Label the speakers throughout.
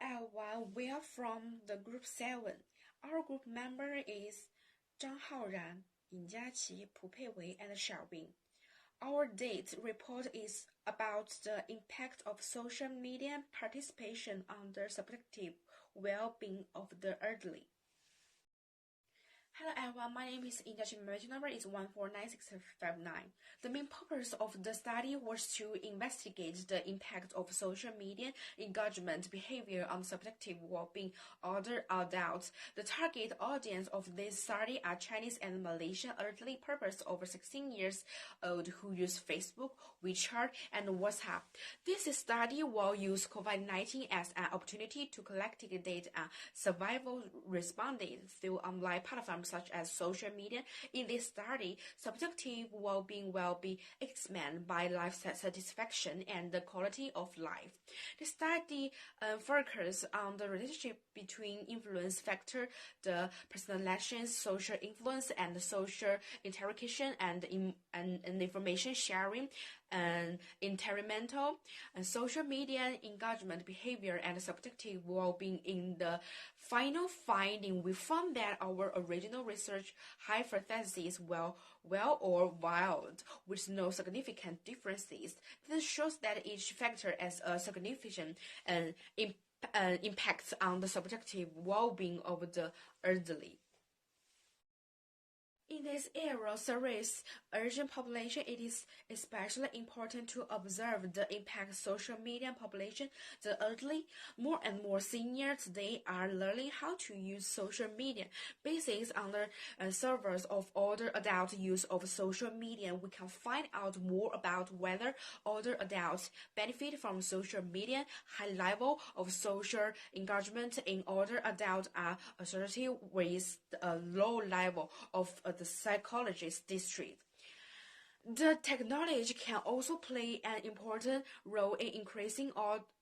Speaker 1: Hello everyone, we are from the group 7. Our group member is Zhang Haoran, Yin Jiaqi, Pu Peiwei, and Xiaobing. Our date report is about the impact of social media participation on the subjective well-being of the elderly. Hello everyone, my name is Indachi. My badge number is 149659. The main purpose of the study was to investigate the impact of social media engagement behavior on subjective well-being of the adults. The target audience of this study are Chinese and Malaysian elderly persons over 16 years old who use Facebook, WeChat, and WhatsApp. This study will use COVID-19 as an opportunity to collect data on survival responded through online platforms such as social media. In this study, subjective well-being will be examined by life satisfaction and the quality of life. The study focuses on the relationship between influence factor, the personalization, social influence, and social interaction and information sharing, and environmental and social media engagement behavior and subjective well-being. In the final finding, we found that our original research hypothesis well or wild with no significant differences. This shows that each factor has a significant impact on the subjective well-being of the elderly. In this era series, urgent population, it is especially important to observe the impact social media population, the elderly. More and more seniors today are learning how to use social media. Based on the servers of older adult use of social media, we can find out more about whether older adults benefit from social media. High level of social engagement in older adults are associated with a low level of the psychologist district. The technology can also play an important role in increasing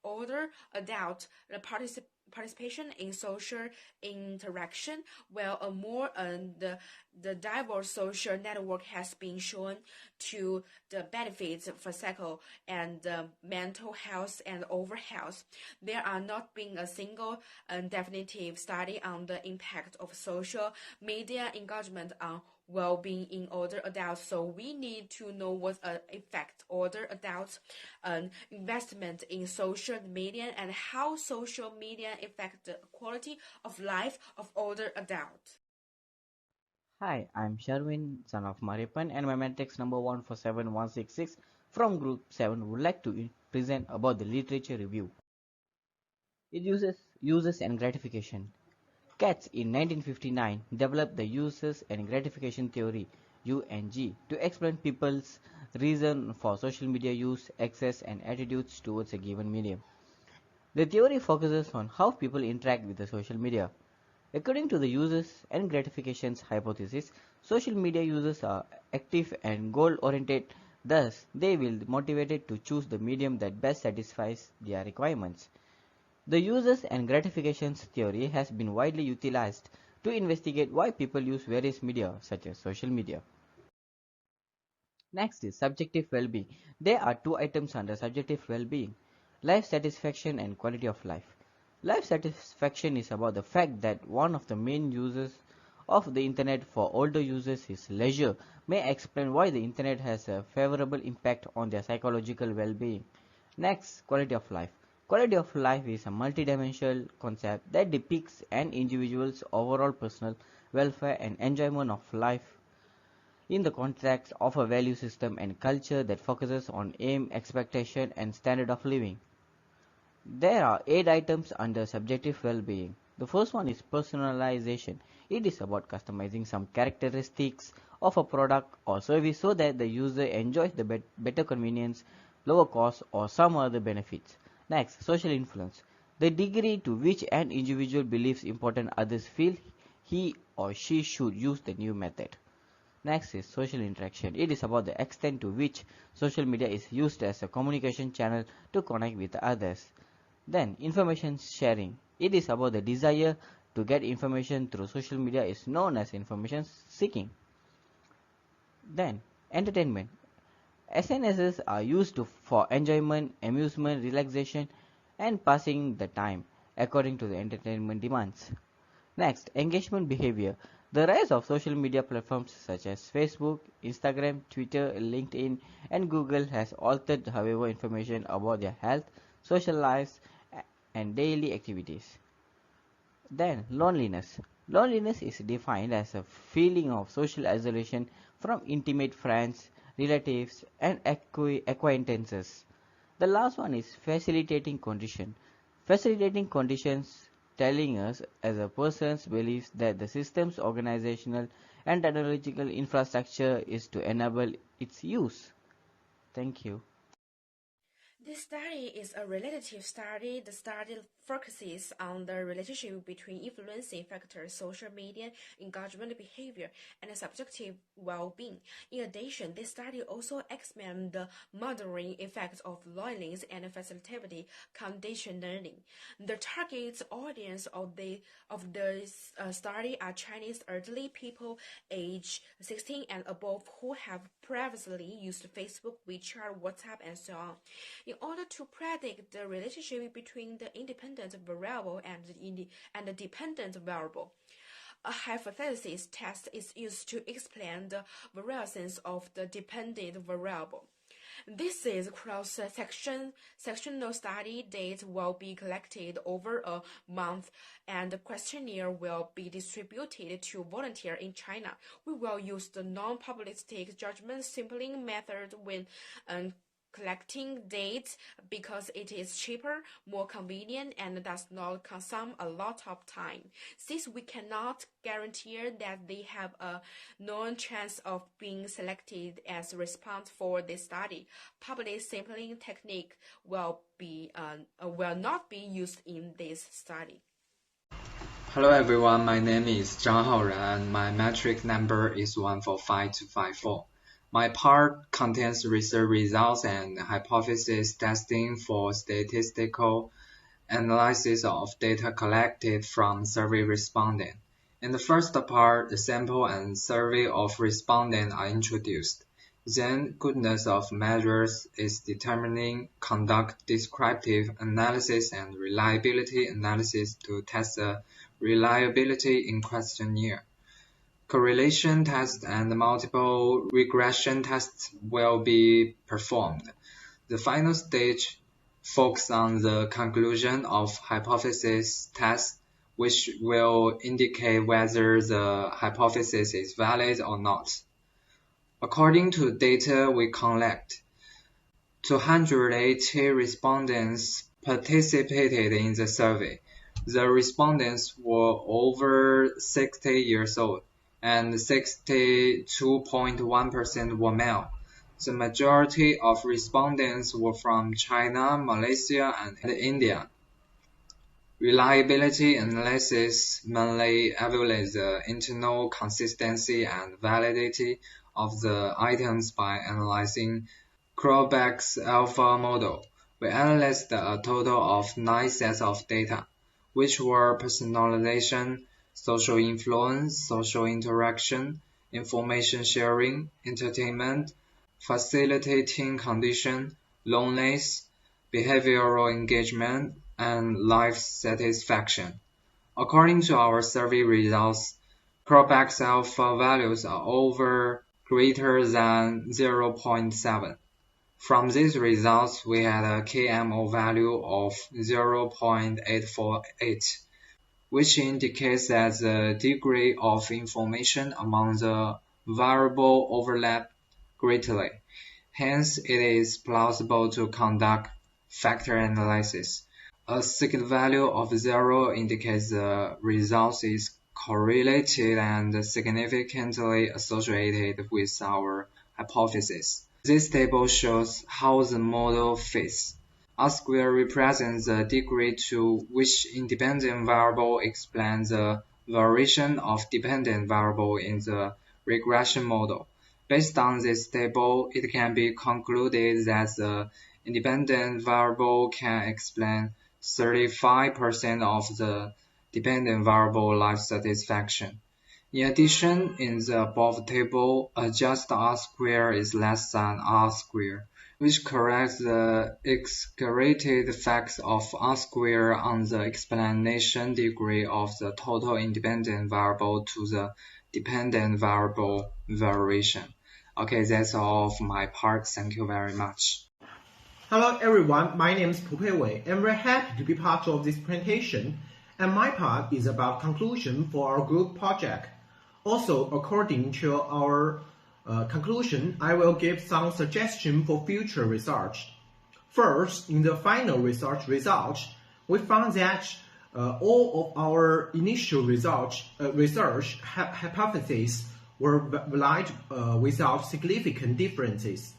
Speaker 1: older adult participation in social interaction, while a more the diverse social network has been shown to the benefits of physical and mental health and overall health. There are not been a single definitive study on the impact of social media engagement on well-being in older adults, so we need to know what effect older adults investment in social media and how social media affect the quality of life of older adults.
Speaker 2: Hi, I'm Sherwin, son of Maripan, and my matrix number 147166 from Group 7 would like to present about the literature review. It uses uses and gratification. Katz in 1959 developed the uses and gratification theory (UNG) to explain people's reason for social media use, access, and attitudes towards a given medium. The theory focuses on how people interact with the social media. According to the uses and gratifications hypothesis, social media users are active and goal-oriented, thus they will be motivated to choose the medium that best satisfies their requirements. The uses and gratifications theory has been widely utilized to investigate why people use various media such as social media. Next is subjective well-being. There are two items under subjective well-being: life satisfaction and quality of life. Life satisfaction is about the fact that one of the main uses of the internet for older users is leisure. May explain why the internet has a favorable impact on their psychological well-being. Next, quality of life. Quality of life is a multidimensional concept that depicts an individual's overall personal welfare and enjoyment of life in the context of a value system and culture that focuses on aim, expectation, and standard of living. There are 8 items under subjective well-being. The first one is personalization. It is about customizing some characteristics of a product or service so that the user enjoys the better convenience, lower cost, or some other benefits. Next, social influence. The degree to which an individual believes important others feel he or she should use the new method. Next is social interaction. It is about the extent to which social media is used as a communication channel to connect with others. Then, information sharing. It is about the desire to get information through social media is known as information seeking. Then, entertainment. SNSs are used for enjoyment, amusement, relaxation, and passing the time. according to the entertainment demands. Next, engagement behavior. The rise of social media platforms such as Facebook, Instagram, Twitter, LinkedIn, and Google has altered however information about their health, social lives, and daily activities. Then, loneliness. Loneliness is defined as a feeling of social isolation from intimate friends, relatives, and acquaintances. The last one is facilitating condition. Facilitating conditions telling us as a person's beliefs that the system's organizational and technological infrastructure is to enable its use. Thank you.
Speaker 1: This study is a relative study. The study focuses on the relationship between influencing factors, social media, engagement behavior, and subjective well-being. In addition, this study also examines the mothering effects of loneliness and facilitative conditioning. The target audience of the study are Chinese elderly people aged 16 and above who have previously used Facebook, WeChat, WhatsApp, and so on. In order to predict the relationship between the independent variable and the dependent variable, a hypothesis test is used to explain the variance of the dependent variable. This is cross-sectional study. Data will be collected over a month, and the questionnaire will be distributed to volunteers in China. We will use the non-probabilistic judgment sampling method when collecting data because it is cheaper, more convenient, and does not consume a lot of time. Since we cannot guarantee that they have a known chance of being selected as response for this study, public sampling technique will not be used in this study.
Speaker 3: Hello everyone, my name is Zhang Haoran and my metric number is 145-254. My part contains research results and hypothesis testing for statistical analysis of data collected from survey respondents. In the first part, the sample and survey of respondents are introduced. Then, goodness of measures is determining, conduct descriptive analysis and reliability analysis to test the reliability in questionnaire. Correlation tests and multiple regression tests will be performed. The final stage focuses on the conclusion of hypothesis tests, which will indicate whether the hypothesis is valid or not. According to data we collect, 280 respondents participated in the survey. The respondents were over 60 years old, and 62.1% were male. The majority of respondents were from China, Malaysia, and India. Reliability analysis mainly evaluates the internal consistency and validity of the items by analyzing Krobak's alpha model. We analyzed a total of 9 sets of data, which were personalization, social influence, social interaction, information sharing, entertainment, facilitating condition, loneliness, behavioral engagement, and life satisfaction. According to our survey results, Krobak's alpha values are over greater than 0.7. From these results, we had a KMO value of 0.848, which indicates that the degree of information among the variable overlap greatly. Hence, it is plausible to conduct factor analysis. A sigma value of 0 indicates the result is correlated and significantly associated with our hypothesis. This table shows how the model fits. R-square represents the degree to which independent variable explains the variation of dependent variable in the regression model. Based on this table, it can be concluded that the independent variable can explain 35% of the dependent variable life satisfaction. In addition, in the above table, a just R square is less than R square, which corrects the exaggerated facts of R squared on the explanation degree of the total independent variable to the dependent variable variation. Okay, that's all of my part. Thank you very much.
Speaker 4: Hello everyone, my name is Pu Wei. I'm very happy to be part of this presentation, and my part is about conclusion for our group project. Also, according to our conclusion, I will give some suggestions for future research. First, in the final research results, we found that all of our initial research hypotheses were valid without significant differences.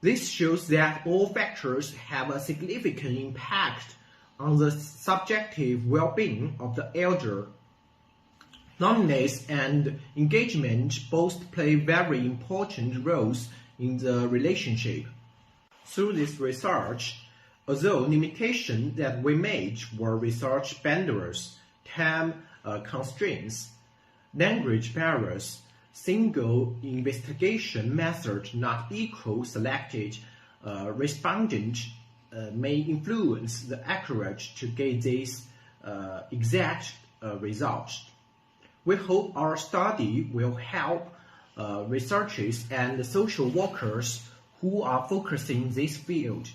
Speaker 4: This shows that all factors have a significant impact on the subjective well-being of the elder. Loneliness and engagement both play very important roles in the relationship. Through this research, although limitations that we made were research boundaries, time constraints, language barriers, single investigation method not equal selected respondent may influence the accuracy to get these exact results. We hope our study will help researchers and social workers who are focusing this field,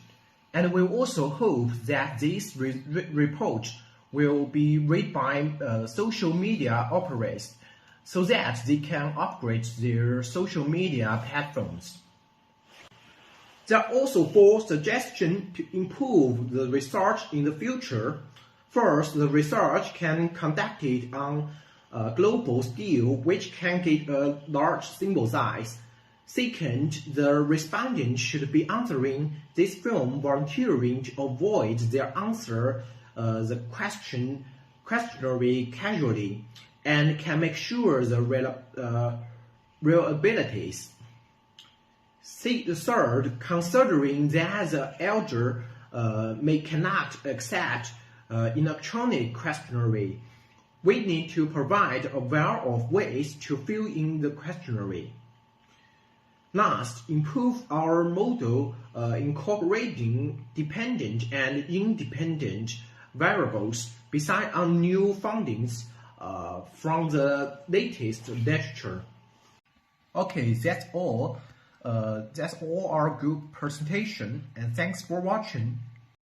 Speaker 4: and we also hope that this report will be read by social media operators so that they can upgrade their social media platforms. There are also 4 suggestions to improve the research in the future. First, the research can be conducted on a global scale, which can get a large sample size. Second, the respondents should be answering this form volunteering to avoid their answer the questionnaire casually, and can make sure the real abilities. Third, considering that the elder may cannot accept electronic questionnaire, we need to provide a variety of ways to fill in the questionnaire. Last, improve our model incorporating dependent and independent variables beside on new findings from the latest literature. Okay, that's all. That's all our group presentation, and thanks for watching.